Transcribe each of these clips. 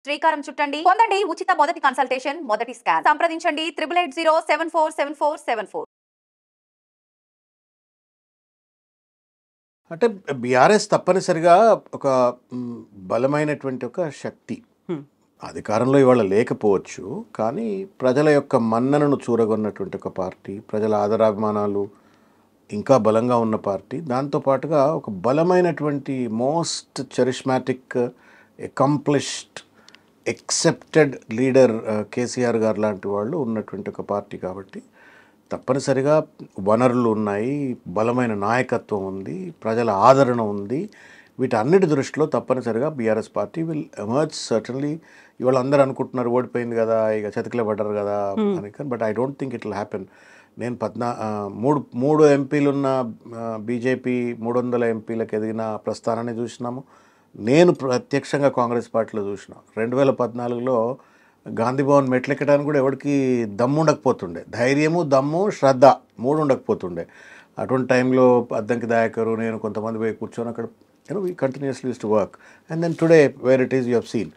శ్రీకారం చుట్టండి, పొందండి ఉచిత మొదటి కన్సల్టేషన్, మొదటి స్కాన్. సంప్రదించండి 8880747474. అంటే బీఆర్ఎస్ తప్పనిసరిగా ఒక బలమైనటువంటి ఒక శక్తి. అధికారంలో ఇవాళ లేకపోవచ్చు, కానీ ప్రజల యొక్క మన్ననను చూరగొన్నటువంటి ఒక పార్టీ, ప్రజల ఆదరాభిమానాలు ఇంకా బలంగా ఉన్న పార్టీ. దాంతోపాటుగా ఒక బలమైనటువంటి most charismatic, accomplished, accepted leader KCR గారు లాంటి వాళ్ళు ఉన్నటువంటి ఒక పార్టీ కాబట్టి తప్పనిసరిగా వనరులు ఉన్నాయి, బలమైన నాయకత్వం ఉంది, ప్రజల ఆదరణ ఉంది. వీటన్నిటి దృష్టిలో తప్పనిసరిగా BRS party will emerge certainly. ఇవాళ అందరూ అనుకుంటున్నారు ఓడిపోయింది కదా, ఇక చతికిల పడ్డారు కదా అని, but I don't think it will happen. నేను మూడు ఎంపీలున్న బీజేపీ 300 ఎంపీలకు ఎదిగిన ప్రస్థానాన్ని చూసినాము. నేను ప్రత్యక్షంగా కాంగ్రెస్ పార్టీలో చూసిన 2014లో గాంధీభవన్ మెట్లెక్కడానికి కూడా ఎవరికి దమ్ము ఉండకపోతుండే, ధైర్యము, దమ్ము, శ్రద్ధ 3 ఉండకపోతుండే. అటువంటి టైంలో అద్దంకి దయాకరు, నేను కొంతమంది పోయి కూర్చొని అక్కడ we continuously use to work. And then today where it is you have seen.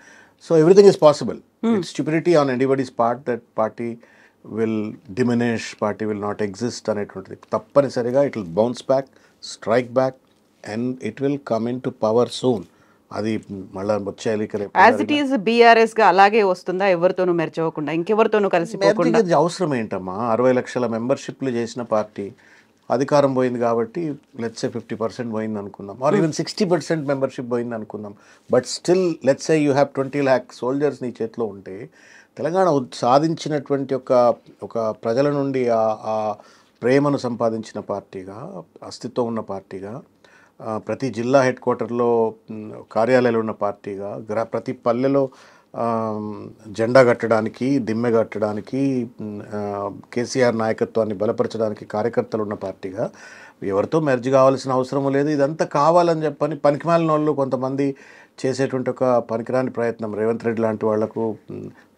So everything is possible. It's stupidity on anybody's part that party will diminish, party will not exist అనేటువంటిది. తప్పనిసరిగా it will bounce back, strike back, and it will come into power soon. అది మళ్ళీ వచ్చేయాలి. As it is BRS గా అలాగే వస్తుందా, ఎవరితోనూ మెర్చవకుండా, ఇంకెవరితోనూ కలిసిపోకుండా? అవసరం ఏంటమ్మా? 60 లక్షల మెంబర్షిప్లు చేసిన పార్టీ అధికారం పోయింది కాబట్టి లెట్స్ సే 50% పోయింది అనుకుందాం, ఆర్ ఈవెన్ 60% మెంబర్షిప్ పోయింది అనుకుందాం. But still let's say you have 20 lakh soldiers నీ చేతిలో ఉంటే, తెలంగాణ సాధించినటువంటి ఒక ప్రజల నుండి ఆ ప్రేమను సంపాదించిన పార్టీగా, అస్తిత్వం ఉన్న పార్టీగా, ప్రతి జిల్లా హెడ్ క్వార్టర్లో కార్యాలయాలు ఉన్న పార్టీగా, ప్రతి పల్లెలో జెండా కట్టడానికి, దిమ్మె కట్టడానికి, కేసీఆర్ నాయకత్వాన్ని బలపరచడానికి కార్యకర్తలు ఉన్న పార్టీగా ఎవరితో మెర్జ్ కావాల్సిన అవసరం లేదు. ఇదంతా కావాలని చెప్పని పనికిమాలిన వాళ్ళు కొంతమంది చేసేటువంటి ఒక పనికిరాని ప్రయత్నం. రేవంత్ రెడ్డి లాంటి వాళ్లకు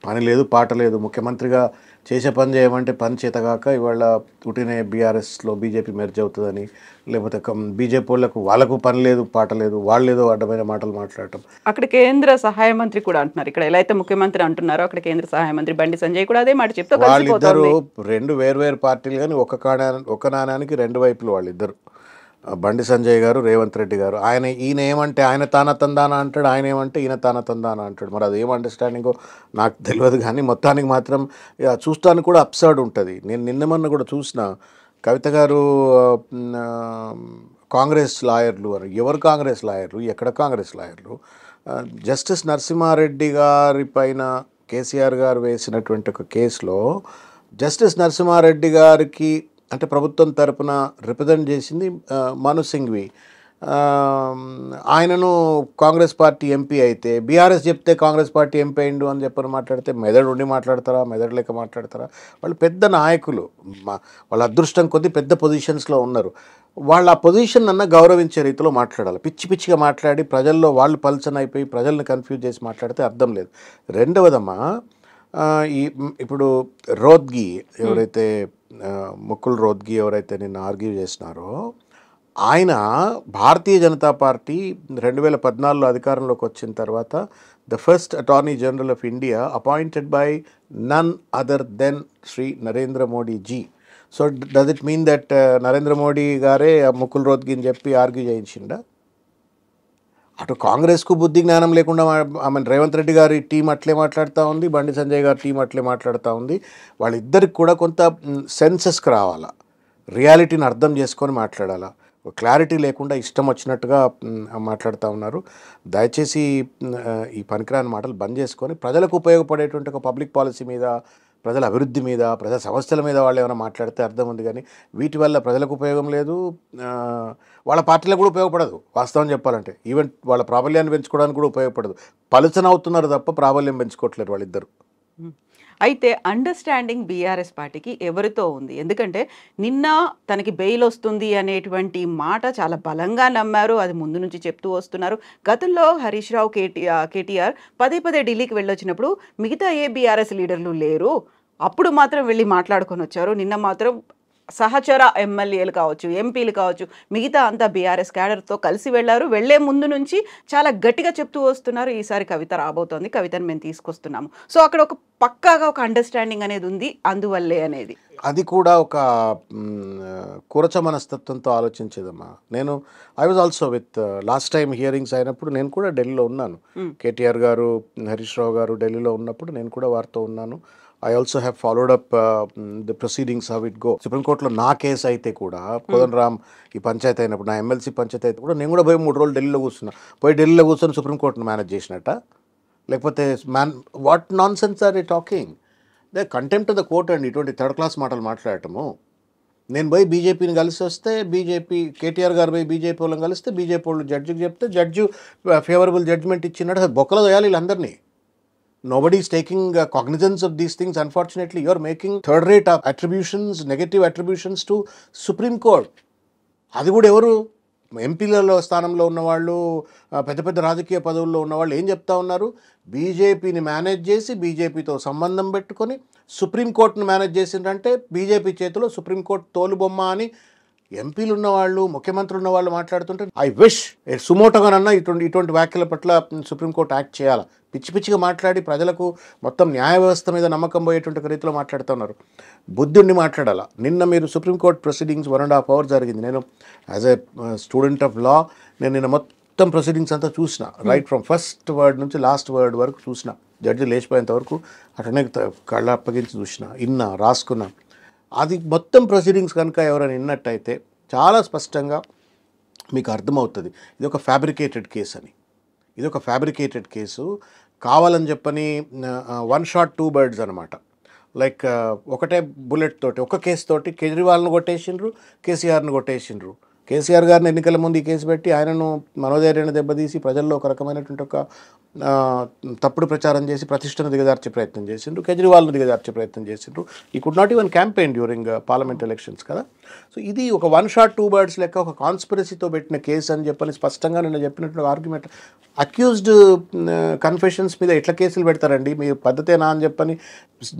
పని లేదు, పాట లేదు. ముఖ్యమంత్రిగా చేసే పని చేయమంటే పని చేతగాక ఇవాళ ఉటినే బీఆర్ఎస్లో బీజేపీ మెర్జ్ అవుతుందని, లేకపోతే బీజేపీ వాళ్ళకు పని లేదు, పాట లేదు, వాళ్ళు ఏదో అడ్డమైన మాటలు మాట్లాడటం. అక్కడ కేంద్ర సహాయ మంత్రి కూడా అంటున్నారు, ఇక్కడ ఎలా అయితే ముఖ్యమంత్రి అంటున్నారో అక్కడ కేంద్ర సహాయ మంత్రి బండి సంజయ్ కూడా అదే మాట చెప్తే వాళ్ళిద్దరు 2 వేరు పార్టీలు, కానీ ఒక నాణానికి 2 వైపులు వాళ్ళిద్దరు. బండి సంజయ్ గారు, రేవంత్ రెడ్డి గారు. ఈయన ఏమంటే ఆయన తాన తందానా అంటాడు, ఆయన ఏమంటే ఈయన తాన తందానా అంటాడు. మరి అది ఏం అండర్స్టాండింగో నాకు తెలియదు, కానీ మొత్తానికి మాత్రం చూస్తానికి కూడా అప్సర్డ్ ఉంటుంది. నేను నిన్నమన్న కూడా చూసిన, కవిత గారు కాంగ్రెస్ లాయర్లు అని. ఎవరు కాంగ్రెస్ లాయర్లు, ఎక్కడ కాంగ్రెస్ లాయర్లు? జస్టిస్ నరసింహారెడ్డి గారి పైన కేసీఆర్ గారు వేసినటువంటి ఒక కేసులో జస్టిస్ నరసింహారెడ్డి గారికి అంటే ప్రభుత్వం తరపున రిప్రజెంట్ చేసింది మను సింఘ్వి. ఆయనను కాంగ్రెస్ పార్టీ ఎంపీ అయితే బీఆర్ఎస్ చెప్తే కాంగ్రెస్ పార్టీ ఎంపీ అయిండు అని చెప్పని మాట్లాడితే మెదడు ఉండి మాట్లాడతారా, మెదడు లేక మాట్లాడతారా? వాళ్ళు పెద్ద నాయకులు, వాళ్ళ అదృష్టం కొద్దీ పెద్ద పొజిషన్స్లో ఉన్నారు. వాళ్ళ ఆ పొజిషన్ అన్న గౌరవించే రీతిలో మాట్లాడాలి. పిచ్చిగా మాట్లాడి ప్రజల్లో వాళ్ళు పల్చన్ అయిపోయి ప్రజల్ని కన్ఫ్యూజ్ చేసి మాట్లాడితే అర్థం లేదు. రెండవదమ్మా, ఇప్పుడు రోద్గి ఎవరైతే ముకుల్ రోద్గి ఎవరైతే నిన్న ఆర్గ్యూ చేసినారో, ఆయన భారతీయ జనతా పార్టీ 2014లో అధికారంలోకి వచ్చిన తర్వాత the first attorney general of India appointed by none other than Shri Narendra Modi ji. So does it mean that Narendra Modi గారే ముకుల్ రోద్గిని చెప్పి ఆర్గ్యూ చేయించిండా? అటు కాంగ్రెస్కు బుద్ధి జ్ఞానం లేకుండా రేవంత్ రెడ్డి గారి టీం అట్లే మాట్లాడుతూ ఉంది, బండి సంజయ్ గారి టీం అట్లే మాట్లాడుతూ ఉంది. వాళ్ళిద్దరికి కూడా కొంత సెన్సెస్కి రావాలా, రియాలిటీని అర్థం చేసుకొని మాట్లాడాలా. క్లారిటీ లేకుండా ఇష్టం వచ్చినట్టుగా మాట్లాడుతూ ఉన్నారు. దయచేసి ఈ పనికిరాని మాటలు బంద్ చేసుకొని ప్రజలకు ఉపయోగపడేటువంటి ఒక పబ్లిక్ పాలసీ మీద, ప్రజల అభివృద్ధి మీద, ప్రజా సమస్యల మీద వాళ్ళు ఏమైనా మాట్లాడితే అర్థం ఉంది. కానీ వీటి వల్ల ప్రజలకు ఉపయోగం లేదు, వాళ్ళ పార్టీలకు కూడా ఉపయోగపడదు. వాస్తవం చెప్పాలంటే ఈవెన్ వాళ్ళ ప్రాబల్యాన్ని పెంచుకోవడానికి కూడా ఉపయోగపడదు. పలుచన అవుతున్నారు తప్ప ప్రాబల్యం పెంచుకోవట్లేరు వాళ్ళిద్దరు. అయితే అండర్స్టాండింగ్ బీఆర్ఎస్ పార్టీకి ఎవరితో ఉంది? ఎందుకంటే నిన్న తనకి బెయిల్ వస్తుంది అనేటువంటి మాట చాలా బలంగా నమ్మారు, అది ముందు నుంచి చెప్తూ వస్తున్నారు. గతంలో హరీష్ రావు, కేటీఆర్ పదే ఢిల్లీకి వెళ్ళొచ్చినప్పుడు మిగతా ఏ బీఆర్ఎస్ లీడర్లు లేరు, అప్పుడు మాత్రం వెళ్ళి మాట్లాడుకొని వచ్చారు. నిన్న మాత్రం సహచర ఎమ్మెల్యేలు కావచ్చు, ఎంపీలు కావచ్చు, మిగతా అంతా బీఆర్ఎస్ క్యాడర్తో కలిసి వెళ్ళారు. వెళ్లే ముందు నుంచి చాలా గట్టిగా చెప్తూ వస్తున్నారు, ఈసారి కవిత రాబోతోంది, కవితను మేము తీసుకొస్తున్నాము. సో అక్కడ ఒక పక్కాగా ఒక అండర్స్టాండింగ్ అనేది ఉంది, అందువల్లే అనేది. అది కూడా ఒక కురచ మనస్తత్వంతో ఆలోచించేదమ్మా. నేను I was also with last time hearings అయినప్పుడు నేను కూడా ఢిల్లీలో ఉన్నాను. కేటీఆర్ గారు, హరీష్ రావు గారు ఢిల్లీలో ఉన్నప్పుడు నేను కూడా వారితో ఉన్నాను. I also have followed up the proceedings how it go. సుప్రీంకోర్టులో నా కేసు అయితే కూడా కోదండరామ్ ఈ పంచాయతీ అయినప్పుడు, నా ఎమ్మెల్సీ పంచాయతీ అయితే కూడా నేను కూడా పోయి 3 రోజులు ఢిల్లీలో కూర్చున్నా. పోయి ఢిల్లీలో కూర్చొని సుప్రీంకోర్టును మేనేజ్ చేసినట్ట, లేకపోతే what nonsense are you talking? The contempt of the court అండి ఇటువంటి థర్డ్ క్లాస్ మాటలు మాట్లాడటము. నేను పోయి బీజేపీని కలిసి వస్తే బీజేపీ, కేటీఆర్ గారు పోయి బీజేపీ వాళ్ళని కలిస్తే బీజేపీ వాళ్ళు జడ్జికి చెప్తే జడ్జి ఫేవరబుల్ జడ్జ్మెంట్ ఇచ్చినట్టు బొక్కలో వేయాలి వీళ్ళందరినీ. Nobody is taking cognizance of these things. Unfortunately, you are making third-rate attributions, negative attributions to Supreme Court. అది కూడా ఎవరు? ఎంపీలలో స్థానంలో ఉన్నవాళ్ళు, పెద్ద పెద్ద రాజకీయ పదవుల్లో ఉన్నవాళ్ళు ఏం చెప్తా ఉన్నారు? బీజేపీని మేనేజ్ చేసి బీజేపీతో సంబంధం పెట్టుకొని సుప్రీంకోర్టును మేనేజ్ చేసిందంటే బీజేపీ చేతిలో సుప్రీంకోర్టు తోలుబొమ్మ అని ఎంపీలు ఉన్నవాళ్ళు, ముఖ్యమంత్రులు ఉన్నవాళ్ళు మాట్లాడుతుంటే ఐ విష్ సుమోటోగానన్నా ఇటువంటి వ్యాఖ్యల పట్ల సుప్రీంకోర్టు యాక్ట్ చేయాలి. పిచ్చి పిచ్చిగా మాట్లాడి ప్రజలకు మొత్తం న్యాయ వ్యవస్థ మీద నమ్మకం పోయేటువంటి రీతిలో మాట్లాడుతున్నారు. బుద్ధుడిని మాట్లాడాలా. నిన్న మీరు సుప్రీంకోర్టు ప్రొసీడింగ్స్ 1.5 hours జరిగింది. నేను as a student of law నేను నిన్న మొత్తం ప్రొసీడింగ్స్ అంతా చూసిన, రైట్ ఫ్రమ్ ఫస్ట్ వర్డ్ నుంచి లాస్ట్ వర్డ్ వరకు చూసిన. జడ్జి లేచిపోయేంత వరకు అట్లనే కళ్ళ అప్పగించి చూసిన, ఇన్నా, రాసుకున్నా. అది మొత్తం ప్రొసీడింగ్స్ కనుక ఎవరైనా విన్నట్టయితే చాలా స్పష్టంగా మీకు అర్థమవుతుంది ఇది ఒక ఫ్యాబ్రికేటెడ్ కేసు అని. ఇది ఒక ఫ్యాబ్రికేటెడ్ కేసు, కావాలని చెప్పని 1 shot 2 birds అనమాట. లైక్ ఒకటే బుల్లెట్ తోటి, ఒక కేసు తోటి కేజ్రీవాల్ను కొట్టేసిండ్రు, కేసీఆర్ను కొట్టేసిండ్రు. కేసీఆర్ గారిని ఎన్నికల ముందు ఈ కేసు పెట్టి ఆయనను మనోధైర్యాన్ని దెబ్బతీసి ప్రజల్లో ఒక రకమైనటువంటి ఒక తప్పుడు ప్రచారం చేసి ప్రతిష్టను దిగజార్చే ప్రయత్నం చేసిండ్రు. కేజ్రీవాల్ను దిగజార్చే ప్రయత్నం చేసిండ్రు. ఈ could not even campaign during parliament elections కదా. సో ఇది ఒక 1 shot 2 birds లెక్క ఒక కాన్స్పిరసీతో పెట్టిన కేసు అని చెప్పని స్పష్టంగా నిన్న చెప్పినట్టు ఆర్గ్యుమెంట్. అక్యూజ్డ్ కన్ఫెషన్స్ మీద ఎట్లా కేసులు పెడతారండి? మీరు పద్ధతేనా అని చెప్పని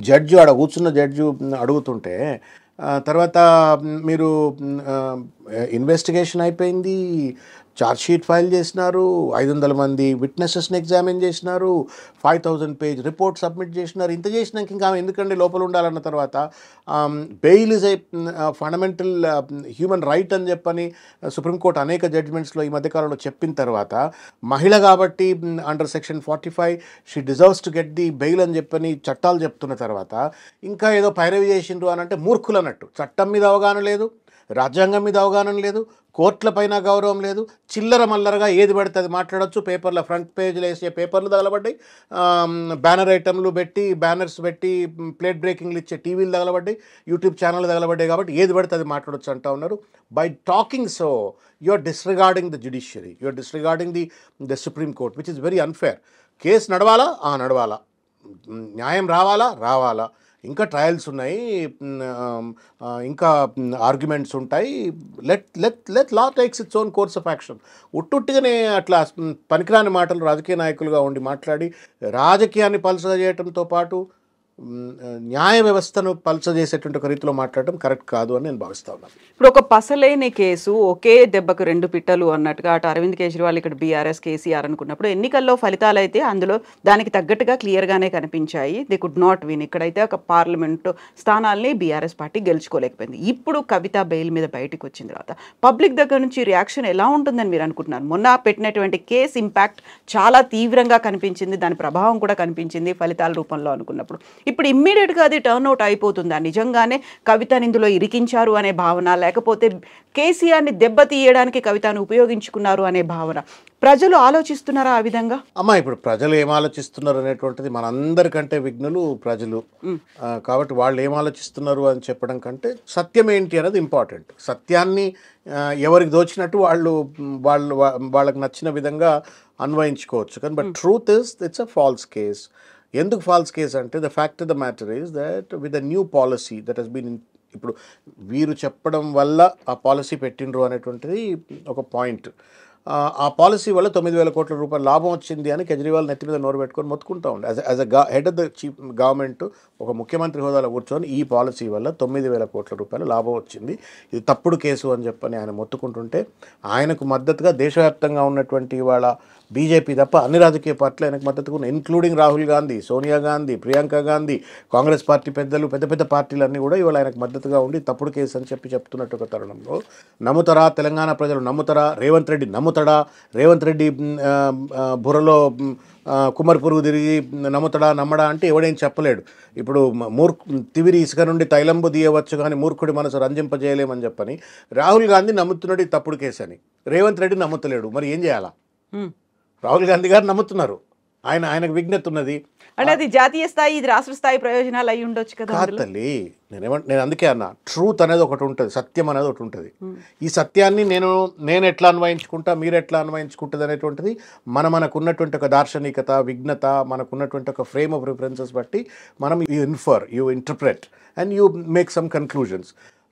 జడ్జి ఆడ కూర్చున్న జడ్జి అడుగుతుంటే, తర్వాత మీరు ఇన్వెస్టిగేషన్ అయిపోయింది, ఛార్జ్షీట్ ఫైల్ చేసినారు, 500 మంది విట్నెసెస్ని ఎగ్జామిన్ చేసినారు, 5000 page రిపోర్ట్ సబ్మిట్ చేసినారు. ఇంత చేసినాక ఇంకా ఎందుకంటే లోపల ఉండాలన్న తర్వాత bail is a fundamental human right అని చెప్పని సుప్రీంకోర్టు అనేక జడ్జ్మెంట్స్లో ఈ మధ్యకాలంలో చెప్పిన తర్వాత, మహిళ కాబట్టి under section 45 she deserves to get the bail అని చెప్పని చట్టాలు చెప్తున్న తర్వాత ఇంకా ఏదో పైరవి చేసిండ్రు అని అంటే మూర్ఖులు అన్నట్టు. చట్టం మీద అవగాహన లేదు, రాజ్యాంగం మీద అవగాహన లేదు, కోర్టుల పైన గౌరవం లేదు. చిల్లర మల్లరగా ఏది పడితే అది మాట్లాడచ్చు. పేపర్ల ఫ్రంట్ పేజ్లో వేసే పేపర్లు తగలబడ్డాయి, బ్యానర్ ఐటమ్లు పెట్టి బ్యానర్స్ పెట్టి ప్లేట్ బ్రేకింగ్లు ఇచ్చే టీవీలు తగలబడ్డాయి, యూట్యూబ్ ఛానళ్ళు తగలబడ్డాయి. కాబట్టి ఏది పడితే అది మాట్లాడచ్చు అంటా ఉన్నారు. By talking so you are disregarding the judiciary, you are disregarding the supreme court, which is very unfair. Case నడవాలా? నడవాలా. న్యాయం రావాలా. ఇంకా ట్రయల్స్ ఉన్నాయి, ఇంకా ఆర్గ్యుమెంట్స్ ఉంటాయి. Let law takes its own course of action. ఉట్టుట్టుగానే అట్లా పనికిరాని మాటలు రాజకీయ నాయకులుగా ఉండి మాట్లాడి రాజకీయాన్ని పల్సగా చేయడంతో పాటు న్యాయ వ్యవస్థను పల్చజేసేటువంటి ఒక రీతిలో మాట్లాడటం కరెక్ట్ కాదు అని నేను భావిస్తా ఉన్నాను. ఇప్పుడు ఒక పసలేని కేసు, ఒకే దెబ్బకు 2 పిట్టలు అన్నట్టుగా అటు అరవింద్ కేజ్రీవాల్, ఇక్కడ బీఆర్ఎస్ కేసీఆర్ అనుకున్నప్పుడు ఎన్నికల్లో ఫలితాలు అయితే అందులో దానికి తగ్గట్టుగా క్లియర్గానే కనిపించాయి. They could not win. ఇక్కడైతే ఒక పార్లమెంటు స్థానాల్ని బీఆర్ఎస్ పార్టీ గెలుచుకోలేకపోయింది. ఇప్పుడు కవిత బెయిల్ మీద బయటకు వచ్చిన తర్వాత పబ్లిక్ దగ్గర నుంచి రియాక్షన్ ఎలా ఉంటుందని మీరు అనుకుంటున్నారు? మొన్న పెట్టినటువంటి కేసు ఇంపాక్ట్ చాలా తీవ్రంగా కనిపించింది, దాని ప్రభావం కూడా కనిపించింది ఫలితాల రూపంలో అనుకున్నప్పుడు. ఇప్పుడు ఇమ్మీడియట్గా అది టర్న్అవుట్ అయిపోతుందా? నిజంగానే కవితని ఇందులో ఇరికించారు అనే భావన, లేకపోతే కేసీఆర్ని దెబ్బతీయడానికి కవితను ఉపయోగించుకున్నారు అనే భావన ప్రజలు ఆలోచిస్తున్నారా ఆ విధంగా? ఇప్పుడు ప్రజలు ఏం ఆలోచిస్తున్నారు అనేటువంటిది మనందరికంటే విఘ్నులు ప్రజలు. కాబట్టి వాళ్ళు ఏం ఆలోచిస్తున్నారు అని చెప్పడం కంటే సత్యం ఏంటి అనేది ఇంపార్టెంట్. సత్యాన్ని ఎవరికి దోచినట్టు వాళ్ళకి నచ్చిన విధంగా అన్వయించుకోవచ్చు. కానీ but truth is it's a false case. ఎందుకు ఫాల్స్ కేస్ అంటే the fact of the matter is that with the new policy that he's been, ఇప్పుడు వీరు చెప్పడం వల్ల ఆ పాలసీ పెట్టిండ్రు అనేటువంటిది ఒక పాయింట్. ఆ పాలసీ వల్ల 9,000 కోట్ల రూపాయల లాభం వచ్చింది అని కేజ్రీవాల్ నెత్తి మీద నోరు పెట్టుకొని మొత్తుకుంటా ఉండే. As a head of the chief government ఒక ముఖ్యమంత్రి హోదాలో కూర్చొని ఈ పాలసీ వల్ల 9,000 కోట్ల రూపాయల లాభం వచ్చింది, ఇది తప్పుడు కేసు అని చెప్పని ఆయన మొత్తుకుంటుంటే ఆయనకు మద్దతుగా దేశవ్యాప్తంగా ఉన్నటువంటి వాళ్ళ బీజేపీ తప్ప అన్ని రాజకీయ పార్టీలు ఆయనకు మద్దతుగా ఉన్నాయి, ఇంక్లూడింగ్ రాహుల్ గాంధీ, సోనియా గాంధీ, ప్రియాంక గాంధీ, కాంగ్రెస్ పార్టీ పెద్దలు, పెద్ద పెద్ద పార్టీలన్నీ కూడా ఇవాళ ఆయనకు మద్దతుగా ఉండి తప్పుడు కేసు అని చెప్తున్నట్టు ఒక తరుణంలో నమ్ముతారా తెలంగాణ ప్రజలు, నమ్ముతారా రేవంత్ రెడ్డి, నమ్ముతాడా రేవంత్ రెడ్డి బుర్రలో కుమ్మరి పురుగు తిరిగి నమ్ముతాడా నమ్మడా అంటే ఎవడేం చెప్పలేడు. ఇప్పుడు తివిరి ఇసుక నుండి తైలంబు తీయవచ్చు కానీ మూర్ఖుడి మనసు రంజింపజేయలేమని చెప్పని రాహుల్ గాంధీ నమ్ముతున్నాడు ఇది తప్పుడు కేసు అని, రేవంత్ రెడ్డి నమ్ముతలేడు, మరి ఏం చేయాలా? రాహుల్ గాంధీ గారు నమ్ముతున్నారు, ఆయనకు విజ్ఞత ఉన్నది అంటే అది జాతీయ స్థాయి ఇది రాష్ట్ర స్థాయి ప్రయోజనాలు అయి ఉండొచ్చు కదా. కాదు తల్లి, నేను అందుకే అన్నా ట్రూత్ అనేది ఒకటి ఉంటుంది, సత్యం అనేది ఒకటి ఉంటుంది. ఈ సత్యాన్ని నేను ఎట్లా అన్వయించుకుంటా, మీరు ఎట్లా అన్వయించుకుంటుంది అనేటువంటిది మనకున్నటువంటి ఒక దార్శనికత, విజ్ఞత, మనకున్నటువంటి ఒక ఫ్రేమ్ ఆఫ్ రిఫరెన్సెస్ బట్టి మనం you interpret and you make some conclusions.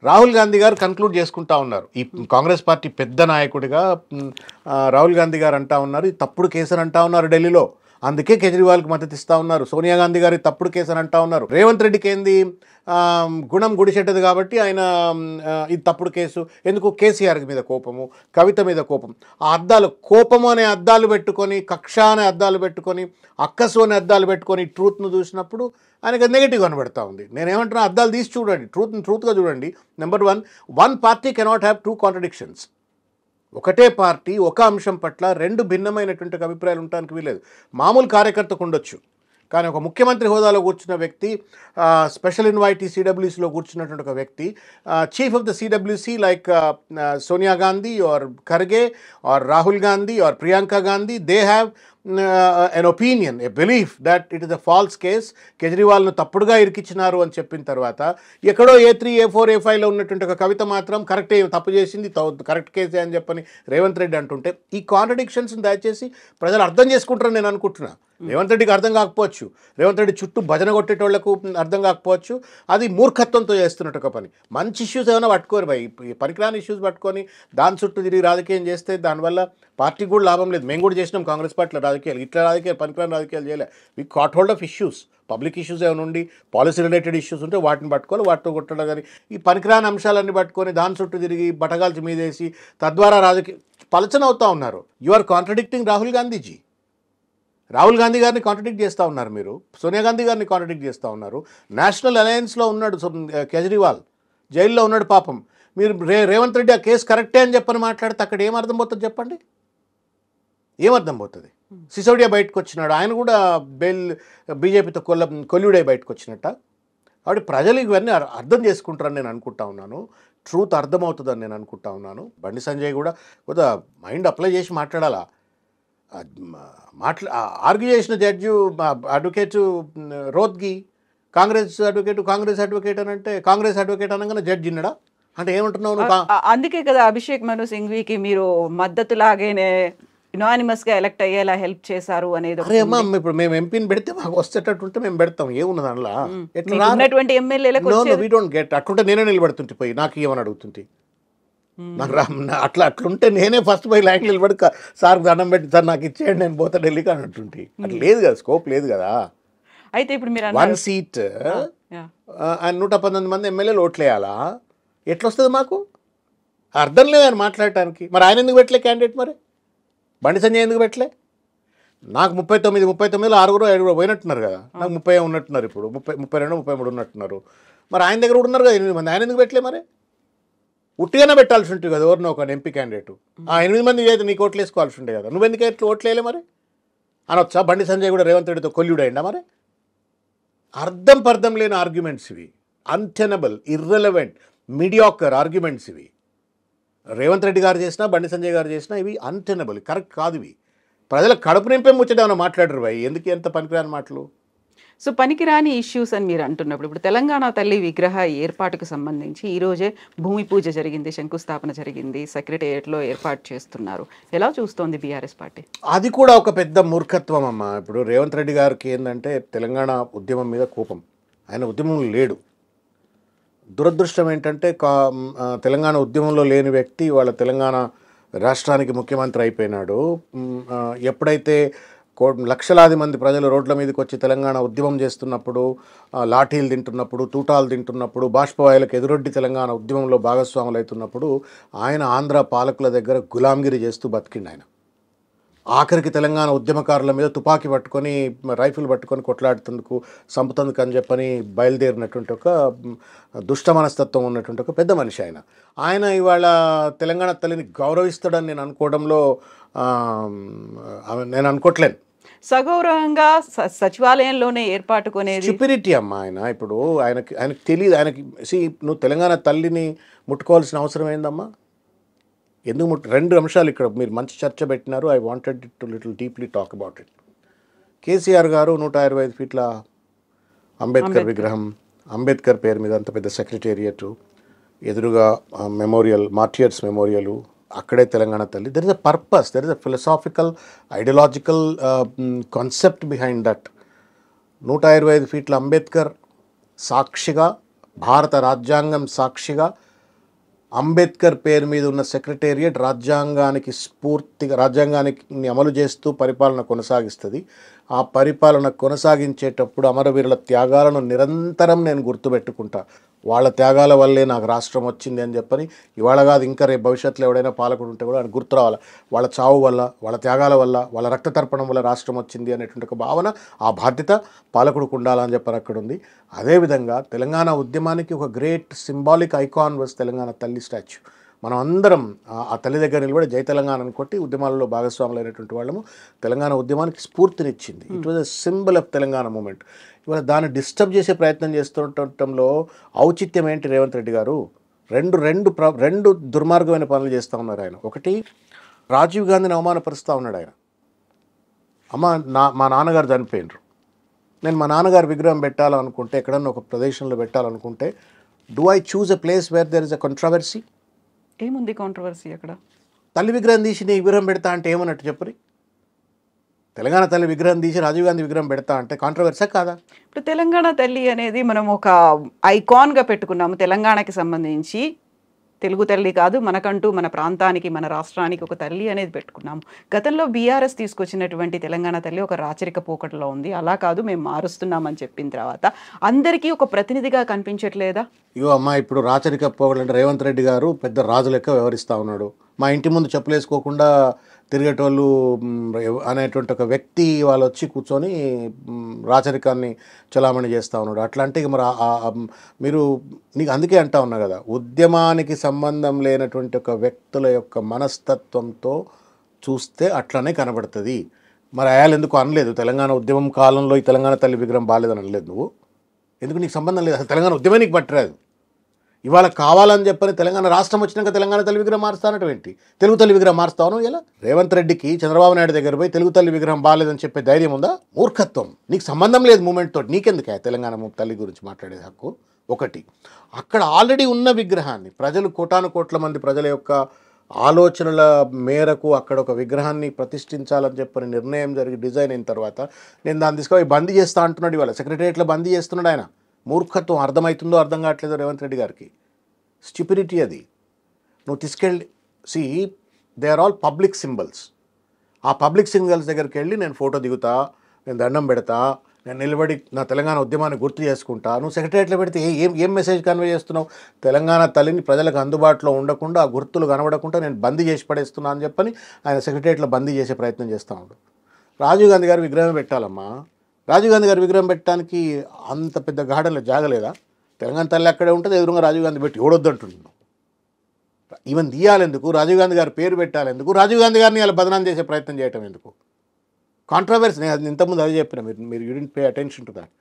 Rahul Gandhi గారు కన్క్లూడ్ చేసుకుంటా ఉన్నారు, ఈ కాంగ్రెస్ పార్టీ పెద్ద నాయకుడిగా రాహుల్ గాంధీ గారు అంటా ఉన్నారు ఇది తప్పుడు కేసు అని అంటా ఉన్నారు ఢిల్లీలో, అందుకే కేజ్రీవాల్కి మద్దతు ఇస్తూ ఉన్నారు. సోనియా గాంధీ గారు తప్పుడు కేసు అని అంటా ఉన్నారు. రేవంత్ రెడ్డికి ఏంది గుణం గుడిచెట్టదు కాబట్టి ఆయన ఇది తప్పుడు కేసు ఎందుకు, కేసీఆర్ మీద కోపము, కవిత మీద కోపం, ఆ అద్దాలు కోపము అనే అద్దాలు పెట్టుకొని, కక్ష అనే అద్దాలు పెట్టుకొని, అక్కసు అనే అద్దాలు పెట్టుకొని ట్రూత్ను చూసినప్పుడు ఆయనకు నెగిటివ్ కనబడతా ఉంది. నేనేమంటున్నా అద్దాలు తీసి చూడండి, ట్రూత్గా చూడండి. Number one party cannot have two contradictions. ఒకటే పార్టీ ఒక అంశం పట్ల రెండు భిన్నమైనటువంటి అభిప్రాయాలు ఉండడానికి వీలేదు. మామూలు కార్యకర్తకు ఉండొచ్చు, కానీ ఒక ముఖ్యమంత్రి హోదాలో కూర్చున్న వ్యక్తి, స్పెషల్ ఇన్వైటీ సిడబ్ల్యూసీలో కూర్చున్నటువంటి ఒక వ్యక్తి, chief of the CWC like Sonia Gandhi or Kharge or Rahul Gandhi or Priyanka Gandhi, they have an opinion, a belief that it is a false case, కేజ్రీవాల్ను తప్పుడుగా ఇరికిచ్చినారు అని చెప్పిన తర్వాత ఎక్కడో A3, A4, A5లో ఉన్నటువంటి ఒక కవిత మాత్రం కరెక్టే, తప్పు చేసింది, కరెక్ట్ కేసే అని చెప్పని రేవంత్ రెడ్డి అంటుంటే ఈ కాంట్రడిక్షన్స్ని దయచేసి ప్రజలు అర్థం చేసుకుంటారని నేను అనుకుంటున్నా. రేవంత్ రెడ్డికి అర్థం కాకపోవచ్చు, రేవంత్ రెడ్డి చుట్టూ భజన కొట్టేటోళ్లకు అర్థం కాకపోవచ్చు, అది మూర్ఖత్వంతో చేస్తున్నట్టు ఒక పని. మంచి ఇష్యూస్ ఏమైనా పట్టుకోరు భయ్, పనికిరాని ఇష్యూస్ పట్టుకొని దాని చుట్టూ తిరిగి రాజకీయం చేస్తే దానివల్ల పార్టీకి కూడా లాభం లేదు. మేము కూడా చేసినాం కాంగ్రెస్ పార్టీలో రాజకీయాలు, ఇట్లా రాజకీయాలు పనికిరాని రాజకీయాలు చేయలే. We cot hold of issues, public issues ఏమైనా ఉండి పాలసీ రిలేటెడ్ ఇష్యూస్ ఉంటే వాటిని పట్టుకోవాలి, వాటితో కొట్టడం. కానీ ఈ పనికిరాని అంశాలన్నీ పట్టుకొని దాని చుట్టూ తిరిగి బటగాల్చి మీదేసి తద్వారా రాజకీయ పలచన అవుతూ ఉన్నారు. You are contradicting Rahul Gandhiji. Rahul Gandhi గారిని కాంట్రడిక్ట్ చేస్తూ ఉన్నారు మీరు, సోనియా గాంధీ గారిని కాంట్రడిక్ట్ చేస్తూ ఉన్నారు. నేషనల్ అలయన్స్లో ఉన్నాడు కేజ్రీవాల్, జైల్లో ఉన్నాడు పాపం. మీరు రేవంత్ రెడ్డి ఆ కేసు కరెక్టే అని చెప్పని మాట్లాడితే అక్కడ ఏమర్థం పోతుంది చెప్పండి, ఏమర్థం పోతుంది? సిసోడియా బయటకు వచ్చినాడు, ఆయన కూడా బీజేపీతో కొల్లుడే బయటకు వచ్చినట్ట. కాబట్టి ప్రజలు ఇవన్నీ అర్థం చేసుకుంటారని నేను అనుకుంటా ఉన్నాను, ట్రూత్ అర్థమవుతుందని నేను అనుకుంటా ఉన్నాను. బండి సంజయ్ కూడా కొద్దిగా మైండ్ అప్లై చేసి మాట్లాడాలా. ఆర్గ్యూ చేసిన జడ్జి అడ్వకేట్ రోత్గి, కాంగ్రెస్ అడ్వకేట్ అని అంటే కాంగ్రెస్ అడ్వకేట్ అనగానే జడ్జి విన్నాడా అంటే ఏమంటున్నావు? అందుకే కదా అభిషేక్ మను సింఘ్వీకి మీరు మద్దతు లాగానే యునానిమస్ గా ఎలక్ట్ అయ్యేలా హెల్ప్ చేశారు అనేది. అరే అమ్మా, ఇప్పుడు మేము ఎంపీని పెడితే మాకు వచ్చేటట్టుంటే మేము పెడతాం, ఏమున్నది అందులో. ఉన్నటువంటి ఎమ్మెల్యేలకు వీ డోంట్ గెట్ అట్లుంటే నేనే నిలబడుతుంటే పోయి నాకు ఏమని అడుగుతుంటే నాకు అట్లుంటే నేనే ఫస్ట్ పోయి లైన్ నిలబడి సార్ దండం పెట్టి సార్ నాకు ఇచ్చేయండి నేను పోతా ఢిల్లీకి అని అంటుంటే అట్లా లేదు కదా, స్కోప్ లేదు కదా. అయితే ఇప్పుడు మీరు 1 సీట్ 119 మంది ఎమ్మెల్యేలు ఓట్లేయాలా, ఎట్లొస్తుంది మాకు? అర్థం లేదు ఆయన మాట్లాడటానికి. మరి ఆయన ఎందుకు పెట్టలే క్యాండిడేట్? మరి బండి సంజయ్ ఎందుకు పెట్టలే? నాకు 39లో 6 పోయినట్టున్నారు కదా, నాకు 30 ఉన్నట్టున్నారు, ఇప్పుడు 32 33 ఉన్నట్టున్నారు. మరి ఆయన దగ్గర కూడా ఉన్నారు కదా 8 మంది, ఆయన ఎందుకు పెట్టలే? మరి ఉట్టిగానే పెట్టాల్సి ఉంటుంది కదా ఎవరినో ఒక ఎంపీ క్యాండిడేట్. ఆ 8 మంది అయితే నీకు ఓట్లు వేసుకోవాల్సి ఉంటుంది కదా, నువ్వెందుకు ఎట్లా ఓట్లేలే మరి అనొచ్చా? బండి సంజయ్ కూడా రేవంత్ రెడ్డితో కొల్లుడైందా? మరి అర్థం లేని ఆర్గ్యుమెంట్స్ ఇవి, అన్టెనబుల్, ఇర్రెలవెంట్, మీడియాకర్ ఆర్గ్యుమెంట్స్ ఇవి. రేవంత్ రెడ్డి గారు చేసినా బండి సంజయ్ గారు చేసినా ఇవి అన్టెనబుల్, కరెక్ట్ కాదు ఇవి. ప్రజల కడుపు నింపే ముచ్చటేమైనా మాట్లాడరు భయ్, ఎందుకు ఎంత పనికిరాని మాటలు? సో పనికిరాని ఇష్యూస్ అని మీరు అంటున్నప్పుడు ఇప్పుడు తెలంగాణ తల్లి విగ్రహ ఏర్పాటుకు సంబంధించి ఈరోజే భూమి పూజ జరిగింది, శంకుస్థాపన జరిగింది, సెక్రటేరియట్లో ఏర్పాటు చేస్తున్నారు. ఎలా చూస్తోంది బీఆర్ఎస్ పార్టీ? అది కూడా ఒక పెద్ద మూర్ఖత్వం అమ్మ. ఇప్పుడు రేవంత్ రెడ్డి గారికి ఏంటంటే తెలంగాణ ఉద్యమం మీద కోపం, ఆయన ఉద్యమంలో లేడు. దురదృష్టం ఏంటంటే తెలంగాణ ఉద్యమంలో లేని వ్యక్తి వాళ్ళ తెలంగాణ రాష్ట్రానికి ముఖ్యమంత్రి అయిపోయినాడు. ఎప్పుడైతే లక్షలాది మంది ప్రజలు రోడ్ల మీదకి వచ్చి తెలంగాణ ఉద్యమం చేస్తున్నప్పుడు, లాఠీలు తింటున్నప్పుడు, తూటాలు తింటున్నప్పుడు, బాష్పవాయులకు ఎదురొడ్డి తెలంగాణ ఉద్యమంలో భాగస్వాములు అవుతున్నప్పుడు ఆయన ఆంధ్ర పాలకుల దగ్గర గులాంగిరి చేస్తూ బతికిండు. ఆయన ఆఖరికి తెలంగాణ ఉద్యమకారుల మీద తుపాకీ పట్టుకొని, రైఫిల్ పట్టుకొని కొట్లాడుతుందుకు, సంపుతందుకు అని చెప్పని బయలుదేరినటువంటి ఒక దుష్ట మనస్తత్వం ఉన్నటువంటి ఒక పెద్ద మనిషి ఆయన. ఆయన ఇవాళ తెలంగాణ తల్లిని గౌరవిస్తాడని నేను అనుకోవడంలో నేను అనుకోవట్లేను. సగౌరవంగా సచివాలయంలోనే ఏర్పాటుకునేది స్టూపిడిటీ అమ్మ. ఆయన ఇప్పుడు ఆయనకి తెలియదు. నువ్వు తెలంగాణ తల్లిని ముట్టుకోవాల్సిన అవసరం ఏందమ్మా? ఎందుకు 2 అంశాలు ఇక్కడ మీరు మంచి చర్చ పెట్టినారు. I wanted to little deeply talk about it. KCR గారు 125 ఫీట్ల అంబేద్కర్ విగ్రహం, అంబేద్కర్ పేరు మీద అంత పెద్ద సెక్రటేరియట్, ఎదురుగా మెమోరియల్, మార్టియర్స్ మెమోరియల్, అక్కడే తెలంగాణ తల్లి. There is a purpose, there is a philosophical, ideological concept behind that. 125 ఫీట్ల అంబేద్కర్ సాక్షిగా, భారత రాజ్యాంగం సాక్షిగా అంబేద్కర్ పేరు మీద ఉన్న సెక్రటేరియట్ రాజ్యాంగానికి స్ఫూర్తిగా, రాజ్యాంగాన్ని అమలు చేస్తూ పరిపాలన కొనసాగిస్తుంది. ఆ పరిపాలన కొనసాగించేటప్పుడు అమరవీరుల త్యాగాలను నిరంతరం నేను గుర్తుపెట్టుకుంటా. వాళ్ళ త్యాగాల వల్లే నాకు రాష్ట్రం వచ్చింది అని చెప్పని ఇవాళ కాదు, ఇంకా రేపు భవిష్యత్తులో ఎవడైనా పాలకుడు ఉంటే కూడా ఆయన గుర్తు రావాలి. వాళ్ళ చావు వల్ల, వాళ్ళ త్యాగాల వల్ల, వాళ్ళ రక్త తర్పణం వల్ల రాష్ట్రం వచ్చింది అనేటువంటి ఒక భావన, ఆ బాధ్యత పాలకుడికి ఉండాలని చెప్పని అక్కడ ఉంది. అదేవిధంగా తెలంగాణ ఉద్యమానికి ఒక great symbolic icon was Telangana తల్లి స్టాచ్యూ. మనం అందరం ఆ తల్లి దగ్గర నిలబడి జై తెలంగాణ అనుకొట్టి ఉద్యమాలలో భాగస్వాములైనటువంటి వాళ్ళము. తెలంగాణ ఉద్యమానికి స్ఫూర్తినిచ్చింది. It was a symbol of Telangana movement. ఇవాళ దాన్ని డిస్టర్బ్ చేసే ప్రయత్నం చేస్తుండటంలో ఔచిత్యం ఏంటి? రేవంత్ రెడ్డి గారు రెండు దుర్మార్గమైన పనులు చేస్తూ ఉన్నారు ఆయన. ఒకటి, రాజీవ్ గాంధీని అవమానపరుస్తూ ఉన్నాడు ఆయన. మా నాన్నగారు చనిపోయినరు, నేను మా నాన్నగారు విగ్రహం పెట్టాలనుకుంటే, ఎక్కడన్నా ఒక ప్రదేశంలో పెట్టాలనుకుంటే, do I choose a place where there is a controversy? ఏముంది కాంట్రవర్సీ అక్కడ? తల్లి విగ్రహం తీసి నీ విగ్రహం పెడతా అంటే ఏమన్నట్టు చెప్పరి? తెలంగాణ తల్లి విగ్రహం తీసి రాజీవ్ గాంధీ విగ్రహం పెడతా అంటే కాంట్రవర్సీ కాదా? ఇప్పుడు తెలంగాణ తల్లి అనేది మనం ఒక ఐకాన్గా పెట్టుకున్నాము. తెలంగాణకి సంబంధించి తెలుగు తల్లి కాదు, మనకంటూ మన ప్రాంతానికి, మన రాష్ట్రానికి ఒక తల్లి అనేది పెట్టుకున్నాము. గతంలో బీఆర్ఎస్ తీసుకొచ్చినటువంటి తెలంగాణ తల్లి ఒక రాచరిక పోకట్లో ఉంది. అలా కాదు, మేము మారుస్తున్నామని చెప్పిన తర్వాత అందరికీ ఒక ప్రతినిధిగా కనిపించట్లేదా? ఇగో అమ్మా, ఇప్పుడు రాచరిక పోకడంటే రేవంత్ రెడ్డి గారు పెద్ద రాజు లెక్క వ్యవహరిస్తూ ఉన్నాడు. మా ఇంటి ముందు చెప్పులు వేసుకోకుండా తిరిగేటోళ్ళు అనేటువంటి ఒక వ్యక్తి వాళ్ళు వచ్చి కూర్చొని రాచరికాన్ని చలామణి చేస్తూ ఉన్నాడు. అట్లా అంటే ఇక మరి మీరు నీకు అందుకే అంటా ఉన్నా కదా, ఉద్యమానికి సంబంధం లేనటువంటి ఒక వ్యక్తుల యొక్క మనస్తత్వంతో చూస్తే అట్లనే కనబడుతుంది. మరి అయాలు ఎందుకు అనలేదు? తెలంగాణ ఉద్యమం కాలంలో ఈ తెలంగాణ తల్లి విగ్రహం బాగాలేదని అనలేదు నువ్వు? ఎందుకు? నీకు సంబంధం లేదు. అసలు తెలంగాణ ఉద్యమానికి పట్టరాదు. ఇవాళ కావాలని చెప్పని తెలంగాణ రాష్ట్రం వచ్చినాక తెలంగాణ తల్లి విగ్రహం మారుస్తానటం ఏంటి? తెలుగు తల్లి విగ్రహం మారుస్తాను ఇలా? రేవంత్ రెడ్డికి చంద్రబాబు నాయుడు దగ్గర పోయి తెలుగు తల్లి విగ్రహం బాగాలేదని చెప్పే ధైర్యం ఉందా? మూర్ఖత్వం. నీకు సంబంధం లేదు మూమెంట్ తోటి, నీకెందుకే తెలంగాణ తల్లి గురించి మాట్లాడే హక్కు? ఒకటి, అక్కడ ఆల్రెడీ ఉన్న విగ్రహాన్ని ప్రజలు, కోటాను కోట్ల మంది ప్రజల యొక్క ఆలోచనల మేరకు అక్కడ ఒక విగ్రహాన్ని ప్రతిష్ఠించాలని చెప్పని నిర్ణయం జరిగి డిజైన్ అయిన తర్వాత నేను దాన్ని తీసుకొని బందీ చేస్తా అంటున్నాడు. ఇవాళ సెక్రటేరియట్లో బందీ చేస్తున్నాడు ఆయన. మూర్ఖత్వం. అర్థమవుతుందో అర్థం కావట్లేదో రేవంత్ రెడ్డి గారికి. స్టూపిడిటీ అది. నువ్వు తీసుకెళ్ళి they are all public symbols. ఆ పబ్లిక్ సింబల్స్ దగ్గరికి వెళ్ళి నేను ఫోటో దిగుతా, నేను దండం పెడతా, నేను నిలబడి నా తెలంగాణ ఉద్యమాన్ని గుర్తు చేసుకుంటా. నువ్వు సెక్రటేరియట్లో పెడితే ఏం మెసేజ్ కన్వే చేస్తున్నావు? తెలంగాణ తల్లిని ప్రజలకు అందుబాటులో ఉండకుండా, ఆ గుర్తులు కనబడకుండా నేను బందీ చేసి పడేస్తున్నా అని చెప్పని ఆయన సెక్రటేరియట్లో బందీ చేసే ప్రయత్నం చేస్తూ ఉన్నాడు. రాజీవ్ గాంధీ గారి విగ్రహం పెట్టాలమ్మా. రాజీవ్ గాంధీ గారి విగ్రహం పెట్టడానికి అంత పెద్ద గార్డెన్లో జాగలేదా? తెలంగాణ తల్లి అక్కడే ఉంటుంది, ఎదురుగా రాజీవ్ గాంధీ పెట్టి ఎవడొద్దు అంటున్నాను. ఈవెన్ తీయాలెందుకు? రాజీవ్ గాంధీ గారి పేరు పెట్టాలెందుకు? రాజీవ్ గాంధీ గారిని అలా బదనాం చేసే ప్రయత్నం చేయటం ఎందుకు? కాంట్రవర్సీ. నేను ఇంతకుముందు అదే చెప్పిన, మీరు you didn't pay attention to that.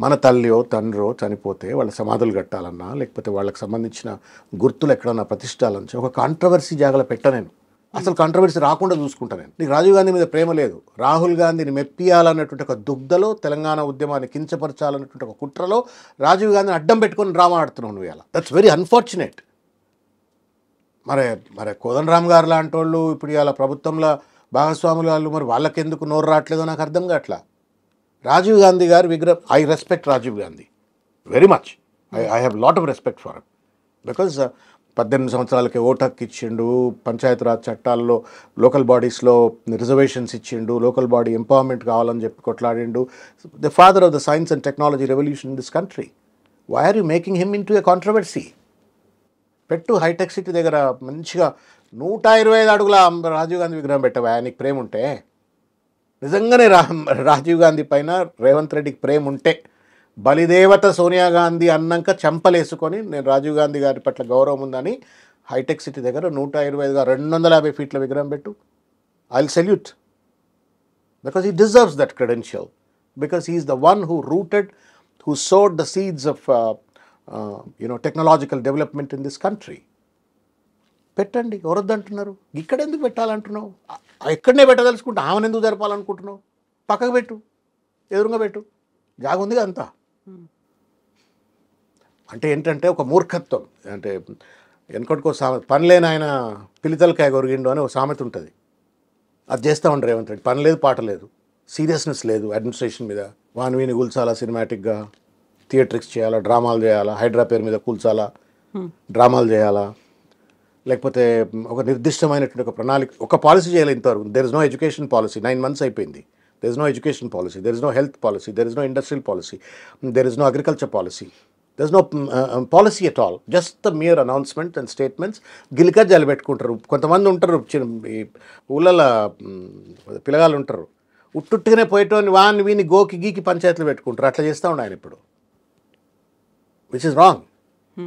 మన తల్లియో తండ్రో చనిపోతే వాళ్ళ సమాధులు కట్టాలన్నా, లేకపోతే వాళ్ళకి సంబంధించిన గుర్తులు ఎక్కడన్నా ప్రతిష్టాలని ఒక కాంట్రవర్సీ జాగలో నేను అసలు కాంట్రవర్సీ రాకుండా చూసుకుంటా నేను. నీకు రాజీవ్ గాంధీ మీద ప్రేమ లేదు, రాహుల్ గాంధీని మెప్పియాలన్నటువంటి ఒక దుగ్ధలో, తెలంగాణ ఉద్యమాన్ని కించపరచాలన్నటువంటి ఒక కుట్రలో రాజీవ్ గాంధీని అడ్డం పెట్టుకొని డ్రామా ఆడుతున్నావు నువ్వు. ఇలా దట్స్ వెరీ అన్ఫార్చునేట్. మరి కోదండరామ్ గారు లాంటి వాళ్ళు ఇప్పుడు ఇలా ప్రభుత్వంలో భాగస్వాములు వాళ్ళు, మరి వాళ్ళకెందుకు నోరు రావట్లేదో నాకు అర్థం కావట్లా. రాజీవ్ గాంధీ గారి విగ్రహం, I respect Rajiv Gandhi very much. I have lot of respect for him because 18 సంవత్సరాలకి ఓటు హక్కు ఇచ్చిండు, పంచాయతీరాజ్ చట్టాల్లో లోకల్ బాడీస్లో రిజర్వేషన్స్ ఇచ్చిండు, లోకల్ బాడీ ఎంపవర్మెంట్ కావాలని చెప్పి కొట్లాడిండు. The father of the science and technology revolution in this country. Why are you making him into a controversy? పెట్టు హైటెక్ సిటీ దగ్గర మంచిగా 125 అడుగుల రాజీవ్ గాంధీ విగ్రహం పెట్టవా నీకు ప్రేమ ఉంటే. నిజంగానే రాజీవ్ గాంధీ పైన రేవంత్ రెడ్డికి ప్రేమ ఉంటే బలిదేవత సోనియా గాంధీ అన్నాక చంపలేసుకొని నేను రాజీవ్ గాంధీ గారి పట్ల గౌరవం ఉందని హైటెక్ సిటీ దగ్గర 125గా 250 ఫీట్ల విగ్రహం పెట్టు. I will salute because he deserves that credential, because he is the one who rooted, who sowed the seeds of technological development in this country. పెట్టండి, ఎవరొద్దంటున్నారు? ఇక్కడ ఎందుకు పెట్టాలంటున్నావు? ఎక్కడనే పెట్టదలుచుకుంటే ఆమెను ఎందుకు జరపాలనుకుంటున్నావు? పక్కకు పెట్టు, ఎదురుగా పెట్టు, జాగ ఉందిగా అంతా. అంటే ఏంటంటే ఒక మూర్ఖత్వం. అంటే వెనకటికో సామెత, పనిలేని ఆయన పిలితలకాయ కొరిగిండు అని ఒక సామెత ఉంటుంది. అది చేస్తూ ఉంటారు రేవంత్ రెడ్డి. పని లేదు, పాట లేదు, సీరియస్నెస్ లేదు అడ్మినిస్ట్రేషన్ మీద. వానివీని కూల్చాలా, సినిమాటిక్గా థియేట్రిక్స్ చేయాలా, డ్రామాలు చేయాలా, హైడ్రా పేరు మీద కూల్చాలా, డ్రామాలు చేయాలా, లేకపోతే ఒక నిర్దిష్టమైనటువంటి ఒక ప్రణాళిక, ఒక పాలసీ చేయాలి. ఇంతవరకు there is no education policy. 9 months అయిపోయింది. There is no education policy, there is no health policy, there is no industrial policy, there is no agriculture policy, there is no policy at all. Just the mere announcement and statements. గిలికజ్జాలు పెట్టుకుంటారు. కొంతమంది ఉంటారు ఈ ఊళ్ళలో పిల్లగాళ్ళు ఉంటారు, ఉట్టుట్టుగానే పోయేటోని వాని వీని గోకి గీకి పంచాయతీలు పెట్టుకుంటారు. అట్లా చేస్తూ ఉండే ఆయన ఇప్పుడు, which is wrong.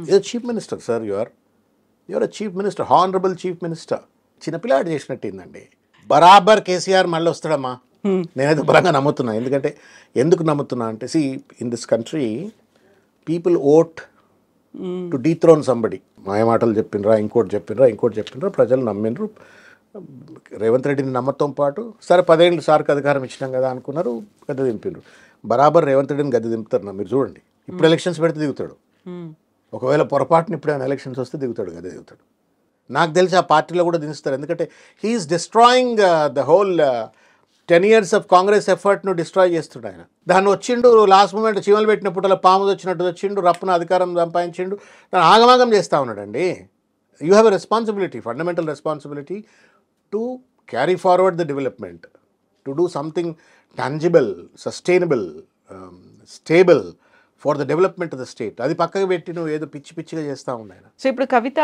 You are chief minister sir, you are a chief minister, honourable chief minister. చిన్నపిల్లాడు చేసినట్టుందండి. బరాబర్ కేసీఆర్ మళ్ళీ వస్తాడమ్మా. నేనైతే బలంగా నమ్ముతున్నా. ఎందుకు నమ్ముతున్నా అంటే, see in this country people vote to dethrone somebody. మాయమాటలు చెప్పిండ్రా, ఇంకోటి చెప్పిండ్రా, ప్రజలు నమ్మిండ్రు. రేవంత్ రెడ్డిని నమ్మతం పాటు సరే 10 ఏళ్ళు సార్కి అధికారం ఇచ్చినాం కదా అనుకున్నారు, గద్దె దింపిండ్రు. బరాబర్ రేవంత్ రెడ్డిని గద్దె దింపుతారు. మీరు చూడండి, ఇప్పుడు ఎలక్షన్స్ పెడితే దిగుతాడు. ఒకవేళ పొరపాటున ఇప్పుడు ఏమైనా ఎలక్షన్స్ వస్తే దిగుతాడు, గద్దె దిగుతాడు. నాకు తెలిసి ఆ పార్టీలో కూడా దించుతారు. ఎందుకంటే he is destroying the whole 10 years of Congress ఎఫర్ట్ను డిస్ట్రాయ్ చేస్తుండే ఆయన. దాన్ని వచ్చిండు లాస్ట్ మూమెంట్ చీమలు పెట్టినప్పుడు అలా పాము వచ్చినట్టు వచ్చిండు, రప్పున అధికారం సంపాదించిండు, దాన్ని ఆగమాగం చేస్తూ ఉన్నాడండి. You have a responsibility, fundamental responsibility to carry forward the development, to do something tangible, sustainable, stable for the development of the state. అది పక్కకు పెట్టి నువ్వు ఏదో పిచ్చిగా చేస్తూ ఉన్నాయన. సో ఇప్పుడు కవిత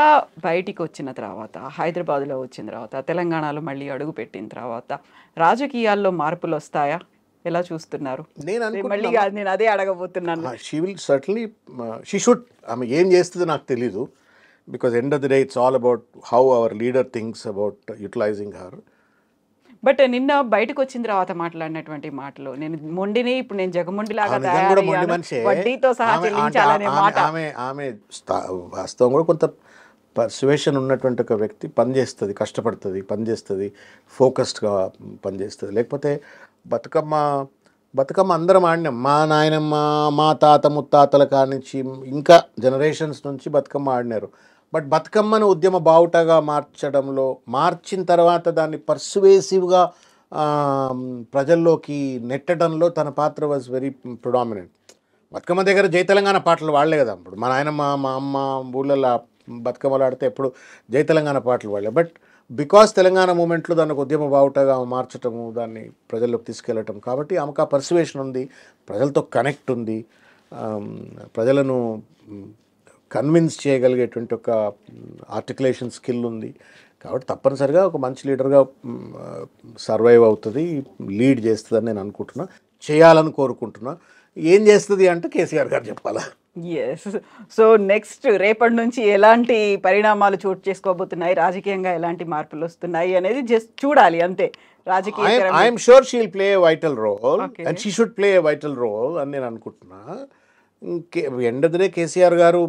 బయటికి వచ్చిన తర్వాత, హైదరాబాద్లో వచ్చిన తర్వాత, తెలంగాణలో మళ్ళీ అడుగు పెట్టిన తర్వాత రాజకీయాల్లో మార్పులు వస్తాయా? ఎలా చూస్తున్నారు? నేను అదే అడగబోతున్నాను. She will certainly, she should. ఆమె ఏం చేస్తుందో నాకు తెలీదు. Because end of the day it's all about how our leader thinks about utilizing her. But నిన్న బయటకు వచ్చిన తర్వాత మాట్లాడినటువంటి మాటలు, నేను మొండిని, ఇప్పుడు నేను జగమొండిలాగా వడ్డీతో సహా చెల్లించాలనే మాట. ఆమె వాస్తవం కూడా కొంత పర్సువేషన్ ఉన్నటువంటి ఒక వ్యక్తి. పనిచేస్తుంది, కష్టపడుతుంది, పనిచేస్తుంది, ఫోకస్డ్గా పనిచేస్తుంది. లేకపోతే బతుకమ్మ అందరం ఆడినాం. మా నాయనమ్మ, మా తాత ముత్తాతల కానించి ఇంకా జనరేషన్స్ నుంచి బతుకమ్మ ఆడినారు. బట్ బతుకమ్మను ఉద్యమ బావుటగా మార్చిన తర్వాత దాన్ని పర్సువేసివ్గా ప్రజల్లోకి నెట్టడంలో తన పాత్ర వాజ్ వెరీ ప్రిడామినెంట్. బతుకమ్మ దగ్గర జై తెలంగాణ పాటలు వాడలే కదా. ఇప్పుడు మా నాయనమ్మ, మా అమ్మ ఊళ్ళల్లో బతుకమ్మలు ఆడితే ఎప్పుడు జై తెలంగాణ పాటలు వాడలే. బట్ బికాస్ తెలంగాణ మూమెంట్లో దాన్ని ఒక ఉద్యమ బావుటగా మార్చటము, దాన్ని ప్రజల్లోకి తీసుకెళ్ళటం, కాబట్టి ఆమెకు ఆ పర్సువేషన్ ఉంది, ప్రజలతో కనెక్ట్ ఉంది, ప్రజలను కన్విన్స్ చేయగలిగేటువంటి ఒక ఆర్టికులేషన్ స్కిల్ ఉంది. కాబట్టి తప్పనిసరిగా ఒక మంచి లీడర్గా సర్వైవ్ అవుతుంది, లీడ్ చేస్తుందని నేను అనుకుంటున్నా, చేయాలని కోరుకుంటున్నా. ఏం చేస్తుంది అంటే కేసీఆర్ గారు చెప్పాలా. ఎస్. సో నెక్స్ట్ రేపటి నుంచి ఎలాంటి పరిణామాలు చోటు చేసుకోబోతున్నాయి, రాజకీయంగా ఎలాంటి మార్పులు వస్తున్నాయి అనేది జస్ట్ చూడాలి అంతే. రాజకీయ I'm sure she will play a vital role and she should play a vital role అని నేను అనుకుంటున్నా. End of the day KCR గారు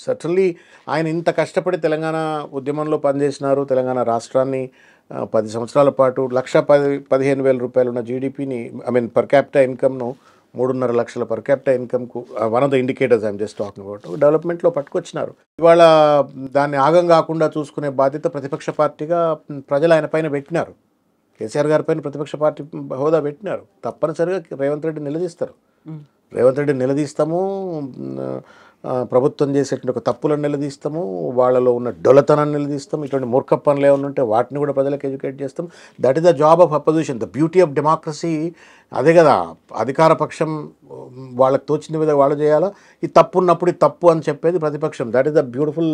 సర్టన్లీ ఆయన ఇంత కష్టపడి తెలంగాణ ఉద్యమంలో పనిచేసినారు. తెలంగాణ రాష్ట్రాన్ని 10 సంవత్సరాల పాటు 1,15,000 రూపాయలు ఉన్న జీడిపిని, పర్ క్యాపిటల్ ఇన్కమ్ను 3.5 లక్షల పర్ క్యాపిటల్ ఇన్కమ్కు one of the indicators I'm just talking about డెవలప్మెంట్లో పట్టుకొచ్చినారు. ఇవాళ దాన్ని ఆగం కాకుండా చూసుకునే బాధ్యత ప్రతిపక్ష పార్టీగా ప్రజలు ఆయన పైన పెట్టినారు. కేసీఆర్ గారి పైన ప్రతిపక్ష పార్టీ హోదా పెట్టినారు. తప్పనిసరిగా రేవంత్ రెడ్డి నిలదీస్తారు. రేవంత్ రెడ్డి నిలదీస్తాము, ప్రభుత్వం చేసేటువంటి ఒక తప్పులను నిలదీస్తాము, వాళ్ళలో ఉన్న డొలతనాన్ని నిలదీస్తాం, ఇటువంటి మూర్ఖ పనులు ఏమైనా ఉంటే వాటిని కూడా ప్రజలకు ఎడ్యుకేట్ చేస్తాం. That is the job of opposition. The beauty of democracy అదే కదా. అధికార పక్షం వాళ్ళకి తోచిన విధంగా వాళ్ళు చేయాలా, ఈ తప్పు ఉన్నప్పుడు ఇది తప్పు అని చెప్పేది ప్రతిపక్షం. That is the beautiful